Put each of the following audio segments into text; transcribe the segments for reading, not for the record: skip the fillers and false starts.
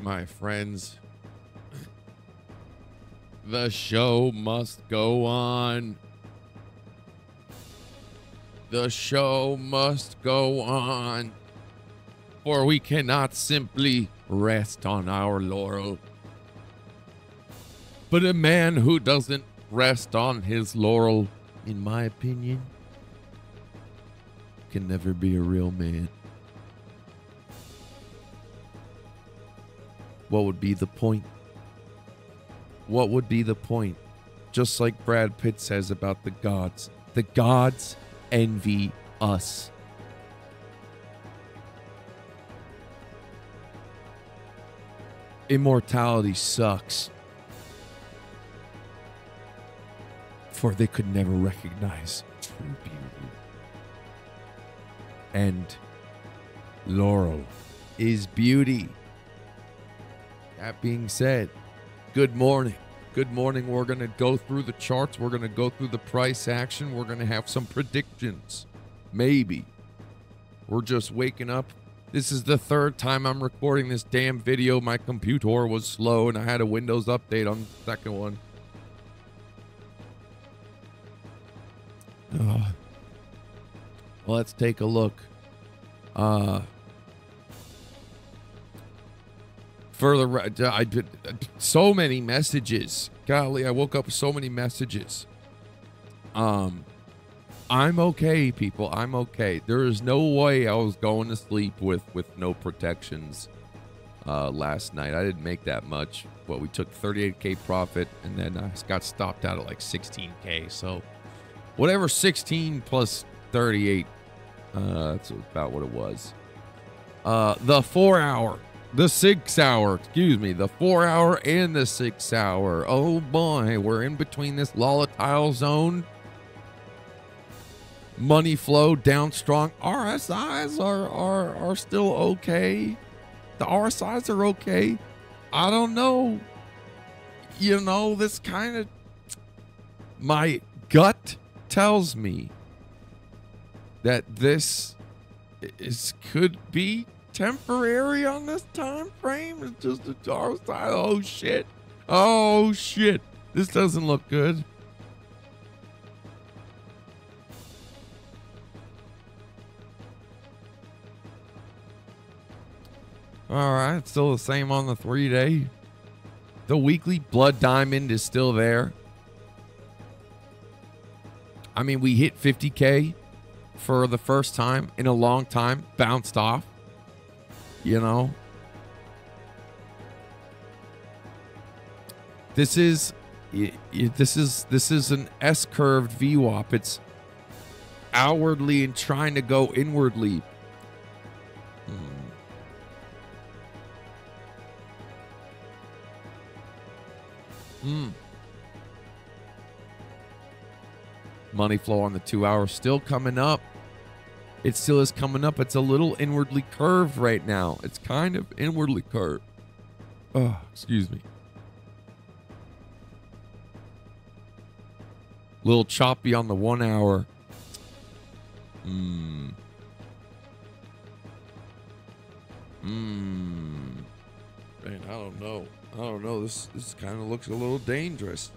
My friends, the show must go on. The show must go on. For we cannot simply rest on our laurel. But a man who doesn't rest on his laurel, in my opinion, can never be a real man. What would be the point? What would be the point? Just like Brad Pitt says about the gods. The gods envy us. Immortality sucks. For they could never recognize true beauty. And laurel is beauty. That being said, good morning. Good morning. We're going to go through the charts. We're going to go through the price action. We're going to have some predictions. Maybe. We're just waking up. This is the third time I'm recording this damn video. My computer was slow and I had a Windows update on the second one. Let's take a look. Further, I did so many messages. Golly, I woke up with so many messages. I'm okay, people. I'm okay. There is no way I was going to sleep with no protections last night. I didn't make that much. Well, we took 38K profit, and then I got stopped out at like 16K. So whatever 16 plus 38, that's about what it was. The 4 hour. The 6 hour, excuse me, the 4 hour and the 6 hour. Oh boy, we're in between this volatile zone. Money flow down strong. RSIs are still okay. The RSIs are okay. I don't know. You know, this kind of, my gut tells me that this could be temporary on this time frame. It's just a RSI. Oh shit. Oh shit. This doesn't look good. All right, still the same on the 3-day. The weekly blood diamond is still there. I mean, we hit 50K for the first time in a long time, bounced off. You know, this is an S-curved VWAP. It's outwardly and trying to go inwardly. Money flow on the 2 hour still coming up. It still is coming up. It's a little inwardly curved right now. It's kind of inwardly curved. Oh, excuse me. Little choppy on the 1 hour. Man, I don't know. This kind of looks a little dangerous.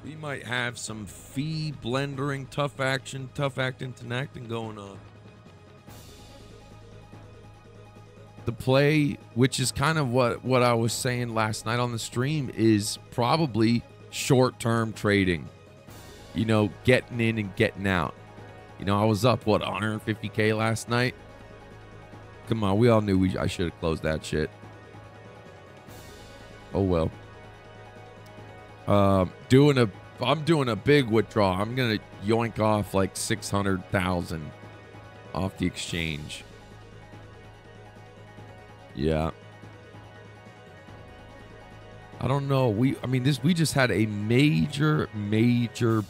We might have some fee blendering, tough acting, tenacting going on. The play, which is kind of what I was saying last night on the stream, is probably short-term trading. You know, getting in and getting out. You know, I was up, 150K last night? Come on, we all knew I should have closed that shit. Oh, well. I'm doing a big withdrawal. I'm going to yoink off like 600,000 off the exchange. Yeah. I don't know. We just had a major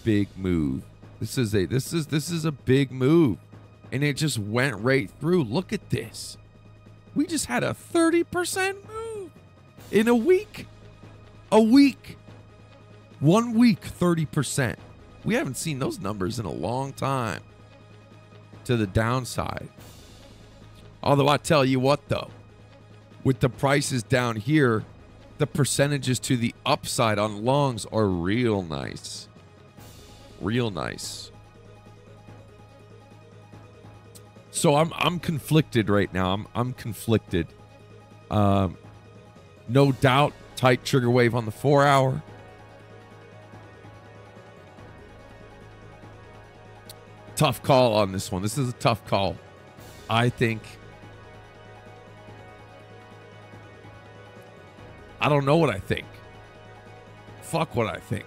big move. This is a big move. And it just went right through. Look at this. We just had a 30% move in a week. A week. 1 week, 30%. We haven't seen those numbers in a long time. To the downside. Although I tell you what, though, with the prices down here, the percentages to the upside on longs are real nice. Real nice. So I'm conflicted right now. I'm conflicted. No doubt, tight trigger wave on the 4 hour. Tough call on this one. This is a tough call. I think. I don't know what I think. Fuck what I think.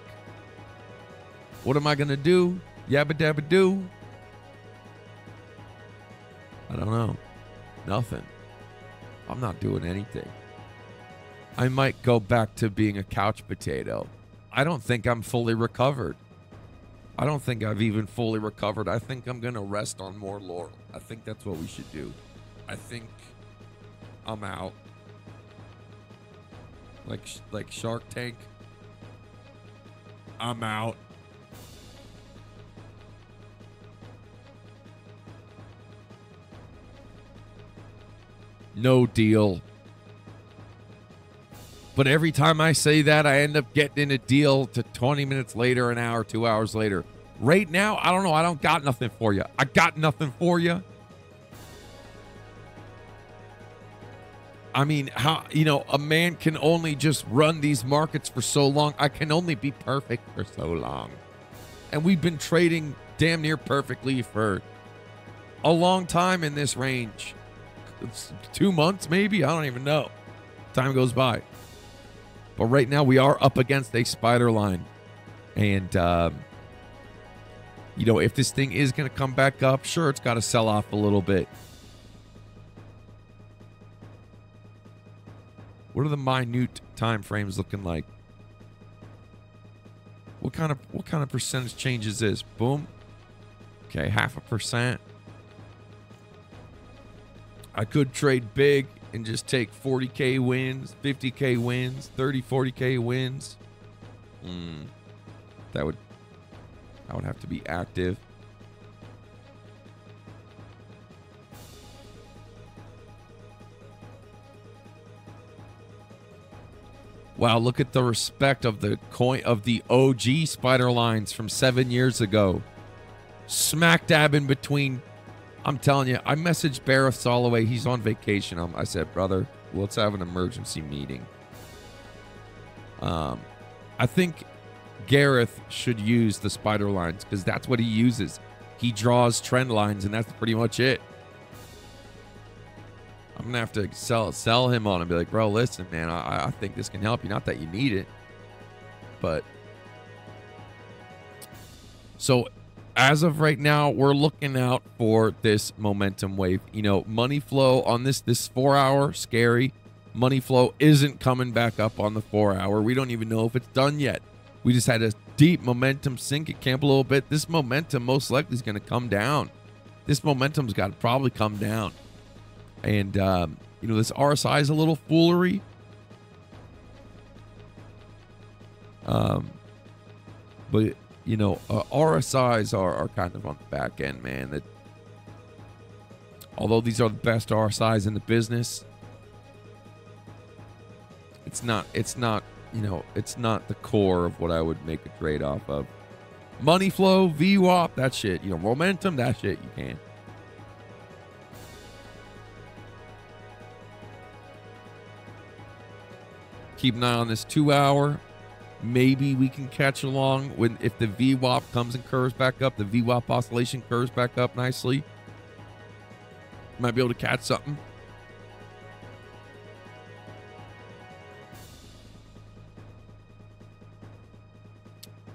What am I going to do? Yabba dabba do. I don't know. Nothing. I'm not doing anything. I might go back to being a couch potato. I don't think I'm fully recovered. I don't think I've even fully recovered. I think I'm going to rest on more laurel. I think that's what we should do. I think I'm out. Like Shark Tank. I'm out. No deal. But every time I say that, I end up getting in a deal to 20 minutes later, an hour, 2 hours later. Right now, I don't know. I don't got nothing for you. I got nothing for you. I mean, how, you know, a man can only just run these markets for so long. I can only be perfect for so long. And we've been trading damn near perfectly for a long time in this range. It's 2 months, maybe. I don't even know. Time goes by. But right now we are up against a spider line. And, you know, if this thing is going to come back up, sure, it's got to sell off a little bit. What are the minute time frames looking like? What kind of percentage change is this? Boom. Okay, 0.5%. I could trade big and just take 40K wins, 50K wins, 30, 40K wins. That would have to be active. Wow, look at the respect of the coin of the OG spider lines from 7 years ago. Smack dab in between. I'm telling you, I messaged Bareth Soloway. He's on vacation. I said, brother, let's have an emergency meeting. I think Gareth should use the spider lines because that's what he uses. He draws trend lines, and that's pretty much it. I'm going to have to sell him on and be like, bro, listen, man, I think this can help you. Not that you need it, but. So as of right now, we're looking out for this momentum wave. You know, money flow on this 4 hour, scary. Money flow isn't coming back up on the 4 hour. We don't even know if it's done yet. We just had a deep momentum sink at camp a little bit. This momentum most likely is going to come down. This momentum's got to probably come down. And, you know, this RSI is a little foolery. But, you know, RSIs are kind of on the back end, man. That although these are the best RSIs in the business, it's not, you know, it's not the core of what I would make a trade off of. Money flow, VWAP, that shit. You know, momentum, that shit you can. Keep an eye on this 2 hour. Maybe we can catch along when if the VWAP comes and curves back up, the VWAP oscillation curves back up nicely. Might be able to catch something.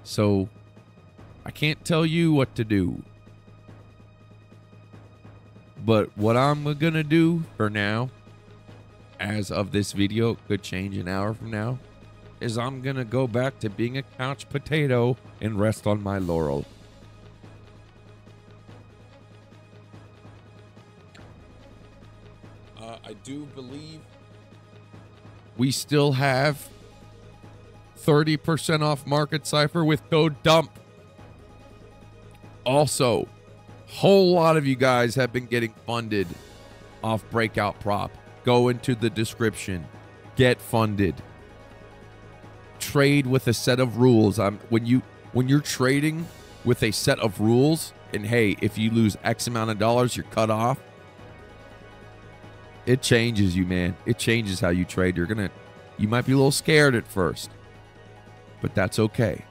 So I can't tell you what to do. But what I'm going to do for now, as of this video, could change an hour from now, is I'm going to go back to being a couch potato and rest on my laurel. I do believe we still have 30% off Market Cipher with code DUMP. Also, whole lot of you guys have been getting funded off Breakout Prop. Go into the description. Get funded. Trade with a set of rules. When you're trading with a set of rules, and hey, if you lose X amount of dollars, you're cut off. It changes you, man. It changes how you trade. You might be a little scared at first, but that's okay.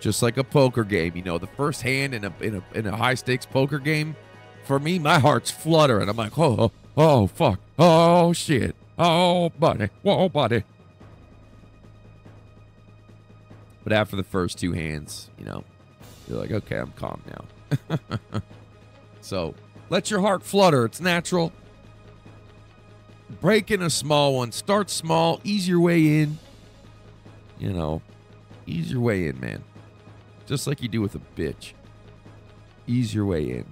Just like a poker game, the first hand in a high stakes poker game, for me, my heart's fluttering. I'm like, oh, fuck, oh shit, oh buddy, whoa buddy. But after the first two hands, you're like, okay, I'm calm now. So let your heart flutter. It's natural. Break in a small one. Start small. Ease your way in. Ease your way in, man. Just like you do with a bitch. Ease your way in.